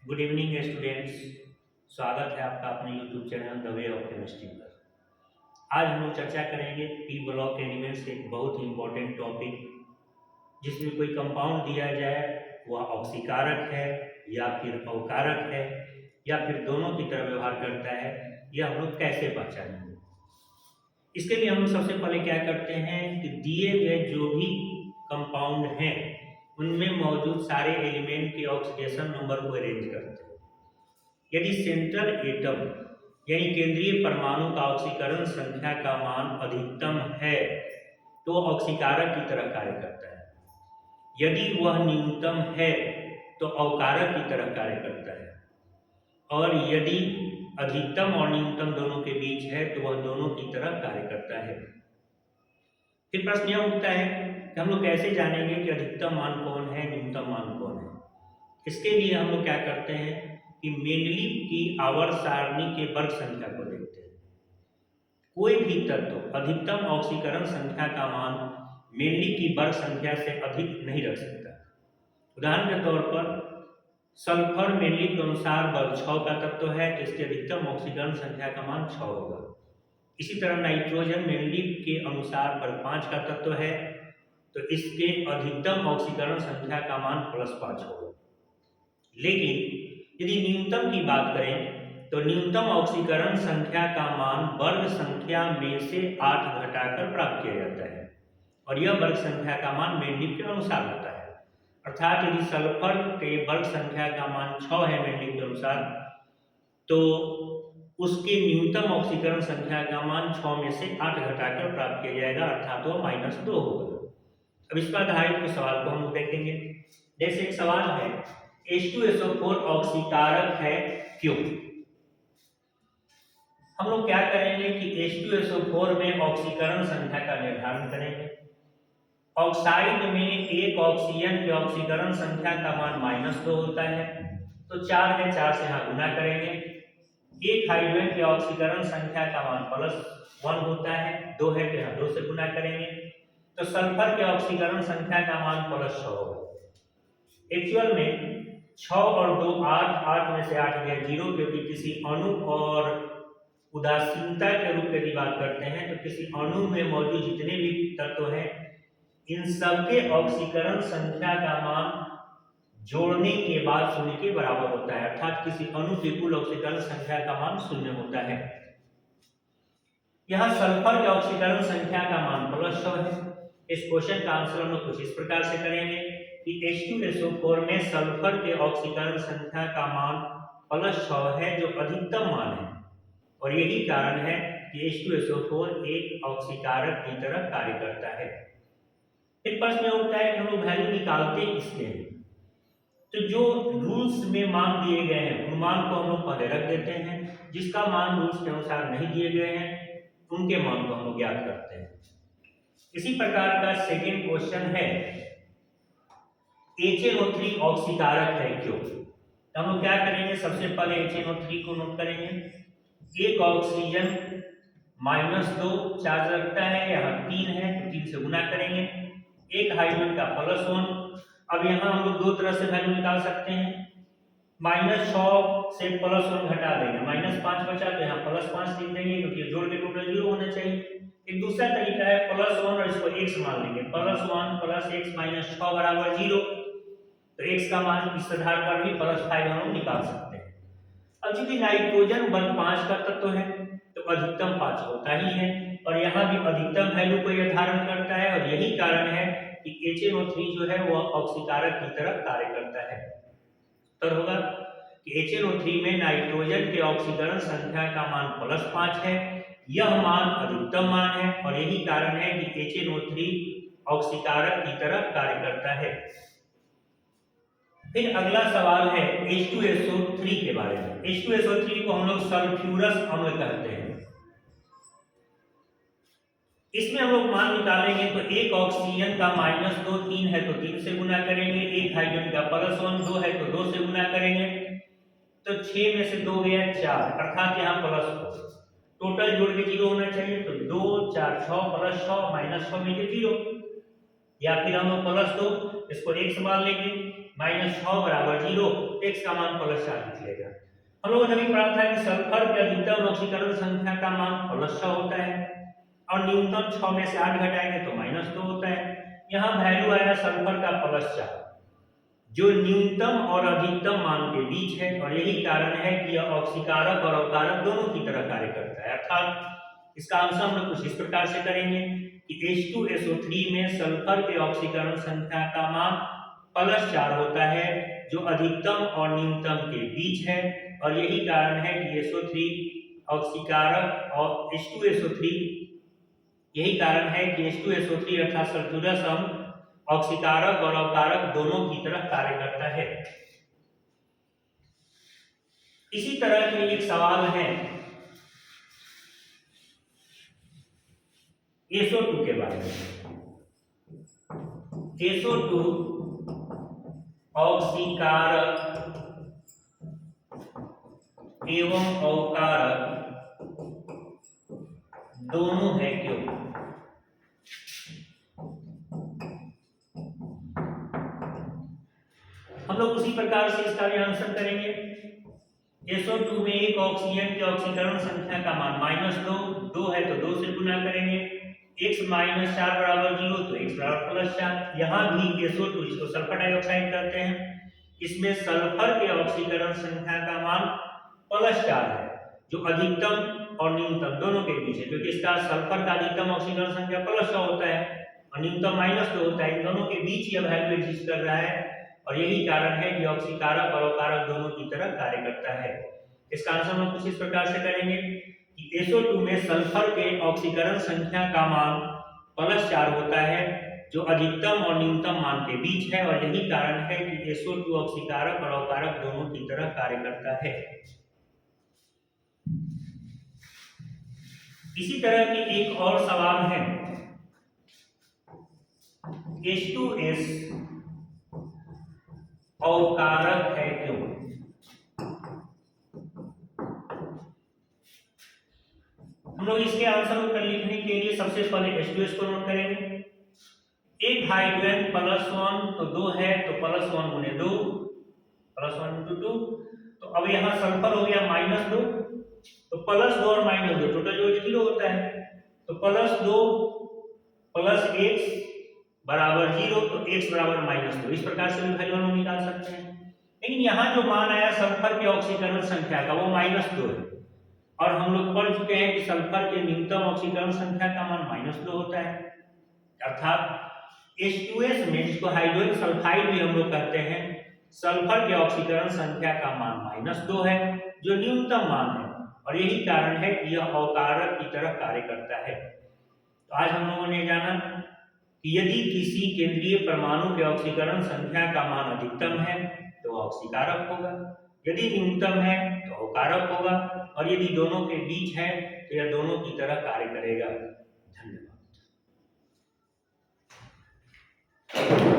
Good evening students. स्वागत है आपका अपने YouTube channel the way of chemistry पर। आज हम लोग चर्चा करेंगे पी ब्लॉक एलिमेंट्स एक बहुत ही इम्पोर्टेंट टॉपिक, जिसमें कोई कंपाउंड दिया जाए वह ऑक्सीकारक है या फिर अवकारक है या फिर दोनों की तरह व्यवहार करता है, यह हम लोग कैसे पहचानेंगे। इसके लिए हम लोग सबसे पहले क्या करते हैं कि दिए गए जो भी कंपाउंड हैं उनमें मौजूद सारे एलिमेंट के ऑक्सीडेशन नंबर को अरेंज करते हैं। यदि सेंट्रल एटम यानी केंद्रीय परमाणु का ऑक्सीकरण संख्या का मान अधिकतम है तो ऑक्सीकारक की तरह कार्य करता है। यदि वह न्यूनतम है तो अवकारक की तरह कार्य करता है, और यदि अधिकतम और न्यूनतम दोनों के बीच है तो वह दोनों की तरह कार्य करता है। फिर प्रश्न यह उठता है कि हम लोग कैसे जानेंगे कि अधिकतम मान कौन है, न्यूनतम मान कौन है। इसके लिए हम लोग क्या करते हैं कि मेंडलीव की आवर्त सारणी के वर्ग संख्या को देखते हैं। कोई भी तत्व अधिकतम ऑक्सीकरण संख्या का मान मेंडलीव की वर्ग संख्या से अधिक नहीं रख सकता। उदाहरण के तौर पर सल्फर मेंडलीव के अनुसार वर्ग 6 का तत्व है तो इसकी अधिकतम ऑक्सीकरण संख्या का मान 6 होगा। इसी तरह नाइट्रोजन मेंडलीव के अनुसार वर्ग 5 का तत्व है तो इसके अधिकतम ऑक्सीकरण संख्या का मान +5 होगा। लेकिन यदि न्यूनतम की बात करें तो न्यूनतम ऑक्सीकरण संख्या का मान वर्ग संख्या में से 8 घटाकर प्राप्त किया जाता है, और यह वर्ग संख्या का मान मेंडलीव के अनुसार होता है। अर्थात यदि सल्फर के वर्ग संख्या का मान 6 है मेंडलीव के अनुसार, तो उसके न्यूनतम ऑक्सीकरण संख्या का मान 6 में से 8 घटाकर प्राप्त किया जाएगा, अर्थात वो -2 होगा। अब इस पर आधारित कुछ सवाल को हम लोग देखेंगे। जैसे एक सवाल है H2SO4 ऑक्सीकारक है क्यों। हम लोग क्या करेंगे कि H2SO4 में ऑक्सीकरण संख्या का निर्धारण करेंगे। ऑक्साइड में एक ऑक्सीजन के ऑक्सीकरण संख्या का मान -2 होता है, तो 4 है, 4 से यहाँ गुना करेंगे। एक हाइड्रोजन के ऑक्सीकरण संख्या का मान +1 होता है, 2 है तो यहाँ 2 से गुना करेंगे, तो सल्फर के ऑक्सीकरण संख्या का मान +6 होगा। एक्चुअल में 6 और 2 8, 8 में से 8 गया 0, क्योंकि किसी अणु और उदासीनता के रूप में यदि बात करते हैं तो किसी अणु में मौजूद जितने भी तत्व हैं इन सबके ऑक्सीकरण संख्या का मान जोड़ने के बाद 0 के बराबर होता है, अर्थात किसी अणु की कुल ऑक्सीकरण संख्या का मान 0 होता है। यहाँ सल्फर के ऑक्सीकरण संख्या का मान +6 है। इस क्वेश्चन का आंसर हम लोग कुछ इस प्रकार से करेंगे कि H2SO4 में सल्फर के ऑक्सीकरण संख्या का मान +6 है जो अधिकतम मान है, और यही कारण है कि H2SO4 एक ऑक्सीकारक की तरह कार्य करता है। एक प्रश्न यह उठता है कि हम लोग वैल्यू निकालते किसके हैं। तो जो रूल्स में मान दिए गए हैं उन मान को हम लोग पहले रख देते हैं, जिसका मान रूल्स के अनुसार नहीं दिए गए हैं उनके मान को हम लोग ज्ञात करते हैं। इसी प्रकार का सेकेंड क्वेश्चन है HNO3 ऑक्सीकारक है क्यों। तो हम लोग क्या करेंगे, सबसे पहले HNO3 को नोट करेंगे। एक ऑक्सीजन -2 चार्ज रखता है, यहाँ 3 है तो 3 से गुना करेंगे। एक हाइड्रोजन का +1। अब यहाँ हम लोग दो तरह से वैल्यू निकाल सकते हैं। -6 से +1 घटा देंगे, -5 बचा तो यहाँ +5 लिख देंगे, क्योंकि जोड़ के टोटल 0 होना चाहिए। एक दूसरा तरीका है +1 और इसको x मान लेंगे, +1 + x - 6 बराबर 0, तो x का मान इस आधार पर भी +5 हम लोग निकाल सकते हैं। अब चूंकि नाइट्रोजन वर्ग 5 का तत्व है तो अधिकतम 5 होता ही है, और यहाँ भी अधिकतम वैल्यू को यह धारण करता है, और यही कारण है कि HNO3 जो है वह ऑक्सीकारक की तरह कार्य करता है। तो होगा कि HNO3 में नाइट्रोजन के ऑक्सीकरण संख्या का मान +5 है, यह मान अधिकतम मान है, और यही कारण है कि HNO3 ऑक्सीकारक की तरह कार्य करता है। फिर अगला सवाल है H2SO3 के बारे में। H2SO3 को हम लोग सल्फ्यूरस अम्ल कहते हैं। इसमें हम लोग मान निकालेंगे तो एक ऑक्सीजन का -2 3 है तो 3 से गुना करेंगे, एक हाइड्रोजन का +1 2 है तो 2 से गुना करेंगे, तो 6 में से 2 गया 4, अर्थात यहाँ +4। टोटल जोड़ के 0 होना चाहिए, तो 2 4 6 +6 -6 में 0। या फिर हम +2 इसको x मान लेंगे, -6 बराबर 0, x का मान +4 निकलेगा। हम लोगों ने भी पढ़ा था कि सल्फर के अधिकतम ऑक्सीकरण संख्या का मान +6 होता है और न्यूनतम 6 में से 8 घटाएंगे तो -2 होता है। यहाँ वैल्यू आया सल्फर का +4, जो न्यूनतम और अधिकतम मान के बीच है, और यही कारण है कि यह ऑक्सीकारक और अवकारक दोनों की तरह कार्य करता है। अर्थात इसका आंसर हम लोग कुछ इस प्रकार से करेंगे कि H2SO3 में सल्फर के ऑक्सीकरण संख्या का मान +4 होता है, जो अधिकतम और न्यूनतम के बीच है, और यही कारण है कि SO3 ऑक्सीकारक और H2SO3 यही कारण है कि H2SO3 अर्थात सल्फ्यूरस अम्ल ऑक्सीकारक और अवकारक दोनों की तरह कार्य करता है। इसी तरह के एक सवाल है SO2 के बारे में। SO2 ऑक्सीकारक एवं अवकारक दोनों है क्यों? हम लोग उसी प्रकार से इसका भी आंसर करेंगे। SO2 में एक ऑक्सीजन के ऑक्सीकरण संख्या का मान -2 है तो 2 से गुना करेंगे, x -4 बराबर 0 तो x बराबर +4। यहाँ भी SO2 इसको सल्फर डाइऑक्साइड कहते हैं, इसमें सल्फर के ऑक्सीकरण संख्या का मान +4 है, जो अधिकतम और न्यूनतम दोनों के बीच है, क्योंकि इसका सल्फर का अधिकतम ऑक्सीकरण संख्या +100 होता है और न्यूनतम -2 होता है। इन दोनों के बीच यह वैल्यू एग्जिस्ट कर रहा है, और यही कारण है कि ऑक्सीकारक और अवकारक दोनों की तरह कार्य करता है। इसका आंसर हम कुछ इस प्रकार से करेंगे कि SO2 में सल्फर के ऑक्सीकरण संख्या का मान +4 होता है, जो अधिकतम और न्यूनतम मान के बीच है, और यही कारण है कि SO2 ऑक्सीकारक और अवकारक दोनों की तरह कार्य करता है। इसी तरह की एक और सवाल है H2S अवकारक है क्यों? हम लोग इसके आंसर को लिखने के लिए सबसे पहले H2S को नोट करेंगे। एक हाइड्रोजन +1 तो 2 है तो +1 गुने 2, +1 × 2, तो अब यहाँ सल्फर हो गया -2, तो +2 और -2 टोटल जो 0 होता है, तो +2 + x बराबर 0 तो x बराबर -2। इस प्रकार से भी वैल्यू हम निकाल सकते हैं। लेकिन यहाँ जो मान आया सल्फर के ऑक्सीकरण संख्या का वो -2 है, और हम लोग पढ़ चुके हैं कि सल्फर के न्यूनतम ऑक्सीकरण संख्या का मान -2 होता है। अर्थात H2S में, जिसको हाइड्रोजन सल्फाइड भी हम लोग कहते हैं, सल्फर के ऑक्सीकरण संख्या का मान -2 है, जो न्यूनतम मान है, और यही कारण है कि यह अवकारक की तरह कार्य करता है। तो आज हम लोगों ने जाना कि यदि किसी केंद्रीय परमाणु के ऑक्सीकरण संख्या का मान अधिकतम है तो ऑक्सीकारक होगा, यदि न्यूनतम है तो अवकारक होगा, और यदि दोनों के बीच है तो यह दोनों की तरह कार्य करेगा। धन्यवाद।